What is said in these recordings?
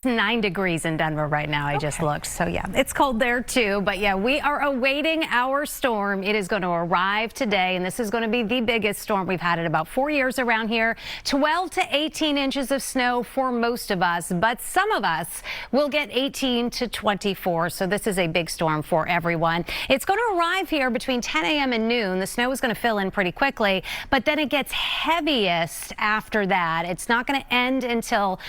9 degrees in Denver right now. I just looked. So yeah, it's cold there too. But yeah, we are awaiting our storm. It is going to arrive today, and this is going to be the biggest storm we've had in about 4 years around here. 12 to 18 inches of snow for most of us, but some of us will get 18 to 24. So this is a big storm for everyone. It's going to arrive here between 10 a.m. and noon. The snow is going to fill in pretty quickly, but then it gets heaviest after that. It's not going to end until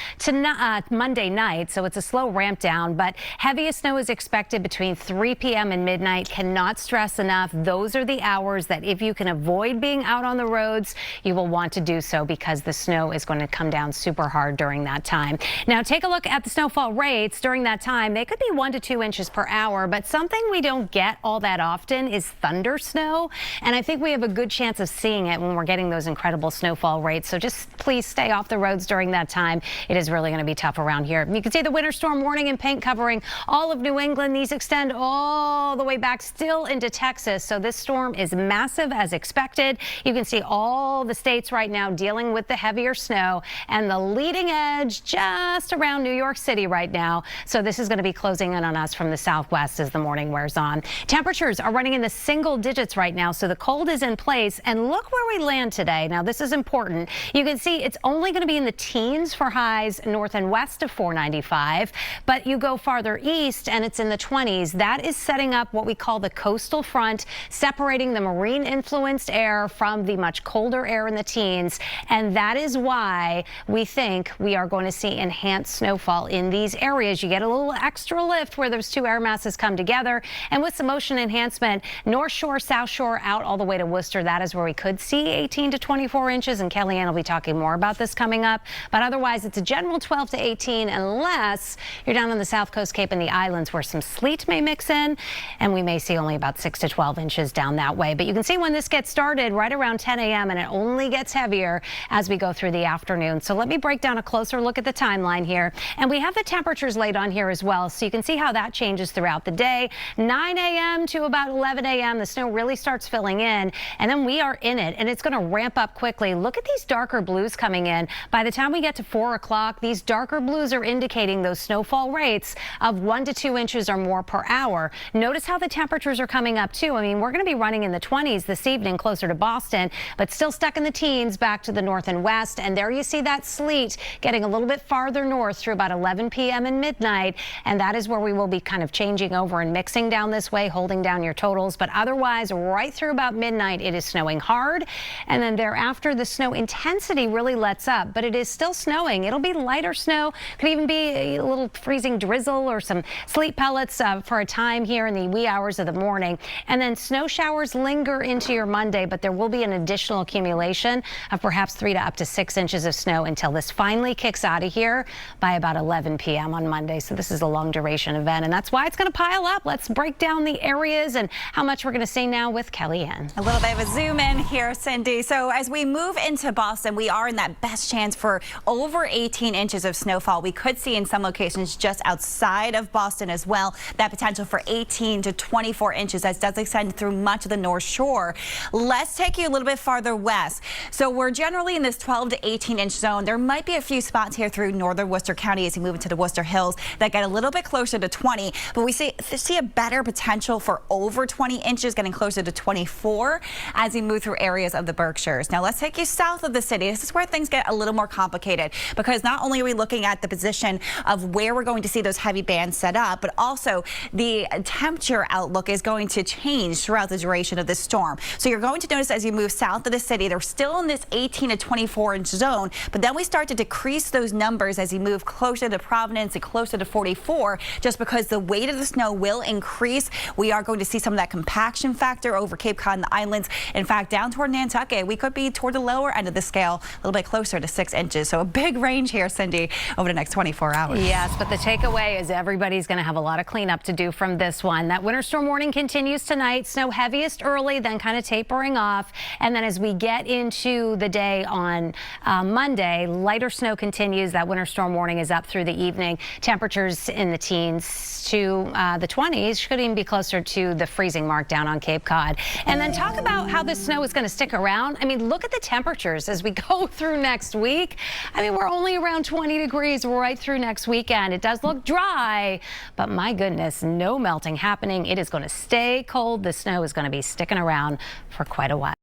Monday night. So it's a slow ramp down, but heaviest snow is expected between 3 p.m. and midnight. Cannot stress enough. Those are the hours that if you can avoid being out on the roads, you will want to do so because the snow is going to come down super hard during that time. Now take a look at the snowfall rates during that time. They could be 1 to 2 inches per hour, but something we don't get all that often is thunder snow. And I think we have a good chance of seeing it when we're getting those incredible snowfall rates. So just please stay off the roads during that time. It is really going to be tough around here. You can see the winter storm warning in pink covering all of New England. These extend all the way back still into Texas. So this storm is massive as expected. You can see all the states right now dealing with the heavier snow and the leading edge just around New York City right now. So this is going to be closing in on us from the southwest as the morning wears on. Temperatures are running in the single digits right now. So the cold is in place, and look where we land today. Now this is important. You can see it's only going to be in the teens for highs north and west of 495, but you go farther east and it's in the 20s. That is setting up what we call the coastal front, separating the marine influenced air from the much colder air in the teens. And that is why we think we are going to see enhanced snowfall in these areas. You get a little extra lift where those two air masses come together, and with some motion enhancement, North Shore, South Shore, out all the way to Worcester, that is where we could see 18 to 24 inches. And Kellyanne will be talking more about this coming up. But otherwise, it's a general 12 to 18, unless you're down on the South Coast, Cape, and the islands where some sleet may mix in, and we may see only about 6 to 12 inches down that way. But you can see when this gets started right around 10 a.m. and it only gets heavier as we go through the afternoon. So let me break down a closer look at the timeline here. And we have the temperatures laid on here as well, so you can see how that changes throughout the day. 9 a.m. to about 11 a.m. the snow really starts filling in, and then we are in it, and it's going to ramp up quickly. Look at these darker blues coming in. By the time we get to 4 o'clock, these darker blues are indicating those snowfall rates of 1 to 2 inches or more per hour. Notice how the temperatures are coming up too. I mean, we're going to be running in the 20s this evening closer to Boston, but still stuck in the teens back to the north and west. And there you see that sleet getting a little bit farther north through about 11 p.m. and midnight. And that is where we will be kind of changing over and mixing down this way, holding down your totals. But otherwise, right through about midnight, it is snowing hard. And then thereafter, the snow intensity really lets up, but it is still snowing. It'll be lighter snow, could even be a little freezing drizzle or some sleet pellets for a time here in the wee hours of the morning. And then snow showers linger into your Monday, but there will be an additional accumulation of perhaps 3 to up to 6 inches of snow until this finally kicks out of here by about 11 p.m. on Monday. So this is a long duration event, and that's why it's going to pile up. Let's break down the areas and how much we're going to see now with Kellyanne. A little bit of a zoom in here, Cindy. So as we move into Boston, we are in that best chance for over 18 inches of snowfall. We could see in some locations just outside of Boston as well that potential for 18 to 24 inches. That does extend through much of the North Shore. Let's take you a little bit farther west. So we're generally in this 12 to 18 inch zone. There might be a few spots here through northern Worcester County as you move into the Worcester Hills that get a little bit closer to 20, but we see a better potential for over 20 inches, getting closer to 24 as we move through areas of the Berkshires. Now let's take you south of the city. This is where things get a little more complicated, because not only are we looking at the position of where we're going to see those heavy bands set up, but also the temperature outlook is going to change throughout the duration of this storm. So you're going to notice as you move south of the city, they're still in this 18 to 24 inch zone, but then we start to decrease those numbers as you move closer to Providence and closer to 44, just because the weight of the snow will increase. We are going to see some of that compaction factor over Cape Cod and the islands. In fact, down toward Nantucket, we could be toward the lower end of the scale, a little bit closer to 6 inches. So a big range here, Cindy, over the next 24 hours. Yes, but the takeaway is everybody's going to have a lot of cleanup to do from this one. That winter storm warning continues tonight. Snow heaviest early, then kind of tapering off. And then as we get into the day on Monday, lighter snow continues. That winter storm warning is up through the evening. Temperatures in the teens to the 20s, could even be closer to the freezing mark down on Cape Cod. And then talk about how this snow is going to stick around. I mean, look at the temperatures as we go through next week. I mean, we're only around 20 degrees right through through next weekend. It does look dry, but my goodness, no melting happening. It is going to stay cold. The snow is going to be sticking around for quite a while.